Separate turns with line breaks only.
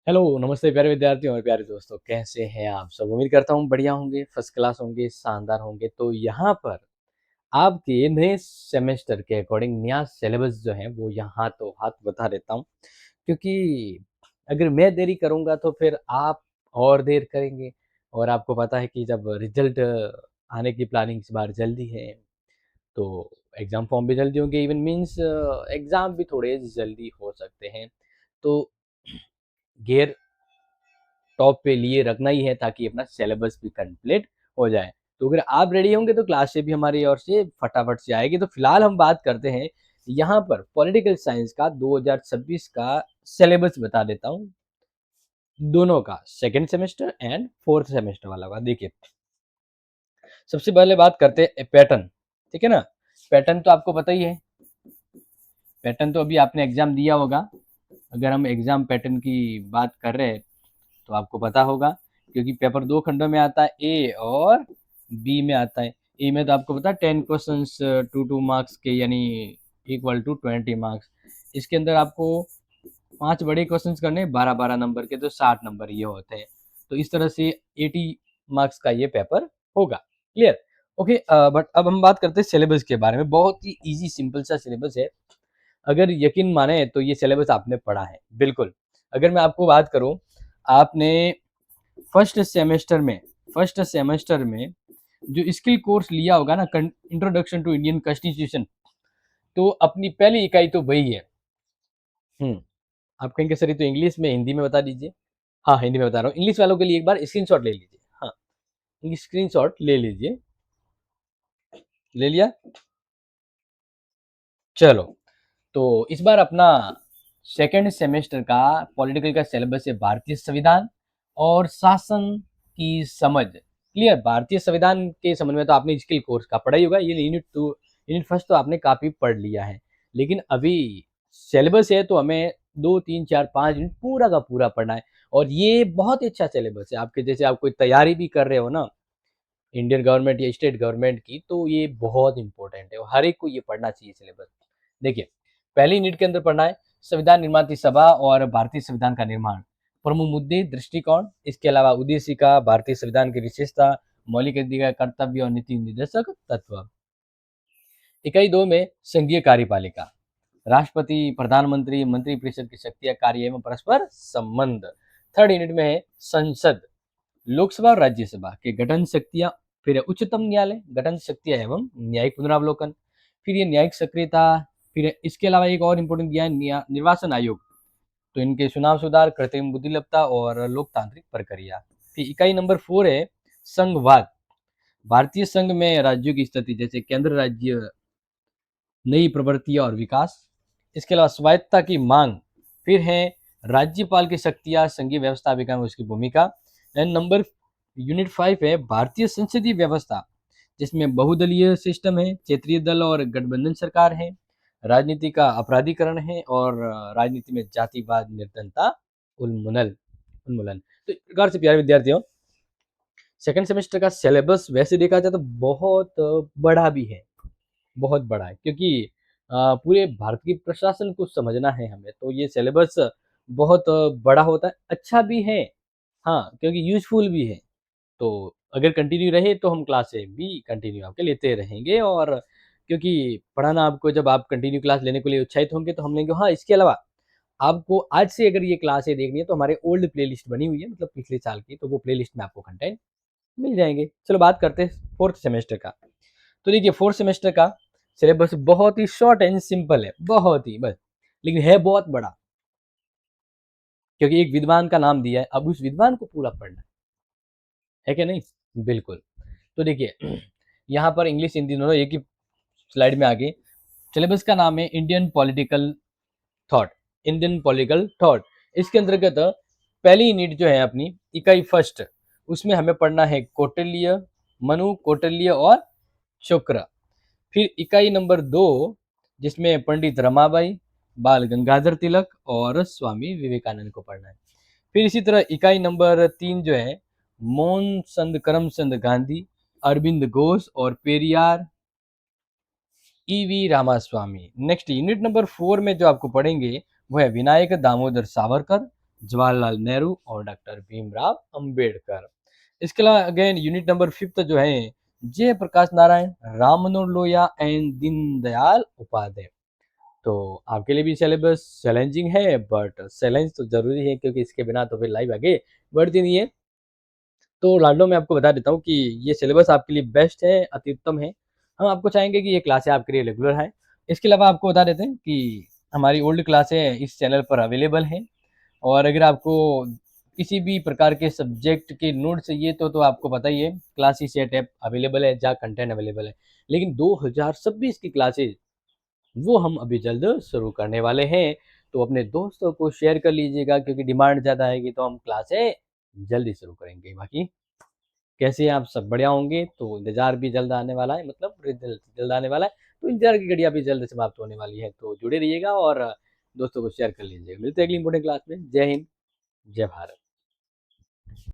Hello, नमस्ते प्यारे विद्यार्थियों और प्यारे दोस्तों, कैसे हैं आप सब? उम्मीद करता हूँ बढ़िया होंगे, फर्स्ट क्लास होंगे, शानदार होंगे। तो यहाँ पर आपके नए सेमेस्टर के अकॉर्डिंग नया सिलेबस जो है वो यहाँ तो हाथ बता देता हूँ, क्योंकि अगर मैं देरी करूँगा तो फिर आप और देर करेंगे और आपको पता है कि जब रिजल्ट आने की प्लानिंग इस बार जल्दी है, तो एग्ज़ाम फॉर्म भी जल्दी होंगे, इवन मीन्स एग्ज़ाम भी थोड़े जल्दी हो सकते हैं। तो गियर टॉप पे लिए रखना ही है ताकि अपना सिलेबस भी कंप्लीट हो जाए। तो अगर आप रेडी होंगे तो क्लास से भी हमारी ओर से फटाफट से आएगी। तो फिलहाल हम बात करते हैं यहाँ पर पॉलिटिकल साइंस का 2026 का सिलेबस बता देता हूँ, दोनों का, second semester and fourth semester वाला का। देखिए, सबसे पहले बात करते हैं पैटर्न, ठीक है ना? पैटर्न तो आपको पता ही है, पैटर्न तो अभी आपने एग्जाम दिया होगा। अगर हम एग्जाम पैटर्न की बात कर रहे हैं तो आपको पता होगा, क्योंकि पेपर दो खंडों में आता है, ए और बी में आता है। ए में तो आपको पता है 10 क्वेश्चंस 2 मार्क्स के, यानी इक्वल टू 20 मार्क्स। इसके अंदर आपको 5 बड़े क्वेश्चंस करने, 12-12 नंबर के, तो 60 नंबर ये होते हैं। तो इस तरह से 80 मार्क्स का ये पेपर होगा। क्लियर? ओके। बट अब हम बात करते हैं सिलेबस के बारे में। बहुत ही ईजी सिंपल सा सिलेबस है। अगर यकीन माने तो ये सिलेबस आपने पढ़ा है, बिल्कुल। अगर मैं आपको बात करूं, आपने फर्स्ट सेमेस्टर में फर्स्ट सेमेस्टर में जो स्किल कोर्स लिया होगा ना, इंट्रोडक्शन टू इंडियन कॉन्स्टिट्यूशन, तो अपनी पहली इकाई तो वही है। आप कहेंगे सर ये तो इंग्लिश में, हिंदी में बता दीजिए। हाँ, हिंदी में बता रहा हूँ। इंग्लिश वालों के लिए एक बार स्क्रीनशॉट ले लीजिए। हाँ, स्क्रीनशॉट ले लीजिए। ले लिया? चलो, तो इस बार अपना सेकेंड सेमेस्टर का पॉलिटिकल का सिलेबस है भारतीय संविधान और शासन की समझ। क्लियर? भारतीय संविधान के संबंध में तो आपने स्किल कोर्स का पढ़ा ही होगा। ये यूनिट फर्स्ट तो आपने काफी पढ़ लिया है, लेकिन अभी सिलेबस है तो हमें 2 3 4 5 यूनिट पूरा का पूरा पढ़ना है। और ये बहुत ही अच्छा सिलेबस है। आपके जैसे आप कोई तैयारी भी कर रहे हो ना, इंडियन गवर्नमेंट या स्टेट गवर्नमेंट की, तो ये बहुत इंपॉर्टेंट है और हर एक को ये पढ़ना चाहिए सिलेबस। देखिए, पहली यूनिट के अंदर पढ़ना है संविधान निर्माण सभा और भारतीय संविधान का निर्माण, प्रमुख मुद्दे, दृष्टिकोण, इसके अलावा उद्देशिका, भारतीय संविधान की विशेषता, मौलिक अधिकार, कर्तव्य और नीति निर्देशक तत्व। इकाई 2 में संघीय कार्यपालिका, राष्ट्रपति, प्रधानमंत्री, मंत्री परिषद की शक्तियां, कार्य एवं परस्पर संबंध। थर्ड यूनिट में है संसद, लोकसभा और राज्यसभा के गठन शक्तियां, फिर उच्चतम न्यायालय, गठन शक्तियां एवं न्यायिक पुनरावलोकन, फिर ये न्यायिक सक्रियता, फिर इसके अलावा एक और इम्पोर्टेंट दिया है निर्वाचन आयोग, तो इनके चुनाव सुधार, कृत्रिम बुद्धिमत्ता और लोकतांत्रिक प्रक्रिया। फिर इकाई नंबर 4 है संघवाद, भारतीय संघ में राज्यों की स्थिति, जैसे केंद्र, राज्य, नई प्रवृत्तियां और विकास। इसके अलावा स्वायत्तता की मांग, फिर है राज्यपाल की शक्तियां, संघीय व्यवस्था विकास में उसकी भूमिका। एंड नंबर यूनिट 5 है भारतीय संसदीय व्यवस्था, जिसमें बहुदलीय सिस्टम है, क्षेत्रीय दल और गठबंधन सरकार है, राजनीति का अपराधीकरण है और राजनीति में जातिवाद, निर्धनता, उन्मूलन उन्मूलन। तो इस प्रकार से प्यारे विद्यार्थियों, सेकंड सेमेस्टर का सिलेबस वैसे देखा जाए तो बहुत बड़ा भी है, बहुत बड़ा है, क्योंकि पूरे भारत की प्रशासन को समझना है हमें, तो ये सिलेबस बहुत बड़ा होता है, अच्छा भी है। हाँ, क्योंकि यूज़फुल भी है। तो अगर कंटिन्यू रहे तो हम क्लासें भी कंटिन्यू आपके लेते रहेंगे, और क्योंकि पढ़ाना आपको, जब आप कंटिन्यू क्लास लेने के लिए उत्साहित होंगे तो हम लेंगे। हाँ, इसके अलावा आपको आज से अगर ये क्लासें देखनी है तो हमारे ओल्ड प्लेलिस्ट बनी हुई है, मतलब पिछले साल की, तो वो प्लेलिस्ट में आपको कंटेंट मिल जाएँगे। चलो बात करते हैं फोर्थ सेमेस्टर का। तो देखिए, फोर्थ सेमेस्टर का सिलेबस बहुत ही शॉर्ट एंड सिंपल है, बहुत ही बस, लेकिन है बहुत बड़ा, क्योंकि एक विद्वान का नाम दिया है, अब उस विद्वान को पूरा पढ़ना है क्या नहीं? बिल्कुल। तो देखिए, यहाँ पर इंग्लिश हिंदी दोनों एक ही स्लाइड में आ गई। सिलेबस का नाम है Indian political thought, Indian political thought. इसके अंतर्गत पहली यूनिट जो है अपनी, इकाई फर्स्ट, उसमें हमें पढ़ना है कौटिल्य, मनु, कौटिल्य और शुक्र। फिर इकाई नंबर 2, जिसमें पंडित रमाबाई, बाल गंगाधर तिलक और स्वामी विवेकानंद को पढ़ना है। फिर इसी तरह इकाई नंबर 3 जो है, मोहनचंद करमचंद गांधी, अरविंद घोष और Periyar, E V Ramaswamy. Next unit number 4 में जो आपको पढ़ेंगे वो है विनायक दामोदर सावरकर, जवाहरलाल नेहरू और डॉक्टर भीमराव अंबेडकर। इसके अलावा अगेन यूनिट नंबर 5 जो है जयप्रकाश नारायण, राम मनोहर लोहिया एंड दीनदयाल उपाध्याय। तो आपके लिए भी सिलेबस चैलेंजिंग है, बट चैलेंज तो ज़रूरी है क्योंकि इसके बिना तो फिर लाइफ आगे बढ़ती नहीं है। तो लाडलो मैं आपको बता देता हूँ कि ये सिलेबस आपके लिए बेस्ट है, अति उत्तम है। हम आपको चाहेंगे कि ये क्लासें आपके लिए रेगुलर हैं। इसके अलावा आपको बता देते हैं कि हमारी ओल्ड क्लासें इस चैनल पर अवेलेबल हैं और अगर आपको किसी भी प्रकार के सब्जेक्ट के नोट चाहिए तो आपको पता ही है क्लासी सेट ऐप अवेलेबल है जहाँ कंटेंट अवेलेबल है। लेकिन 2026 की क्लासेस वो हम अभी जल्द शुरू करने वाले हैं। तो अपने दोस्तों को शेयर कर लीजिएगा क्योंकि डिमांड ज़्यादा आएगी तो हम क्लासें जल्दी शुरू करेंगे। बाकी कैसे हैं आप सब बढ़िया होंगे? तो इंतज़ार भी जल्द आने वाला है मतलब रिज़ल्ट जल्द आने वाला है। तो इंतज़ार की घड़ियाँ भी जल्द समाप्त होने वाली है। तो जुड़े रहिएगा और दोस्तों को शेयर कर लीजिएगा। मिलते हैं अगली इम्पोर्टेंट क्लास में। जय हिंद, जय भारत।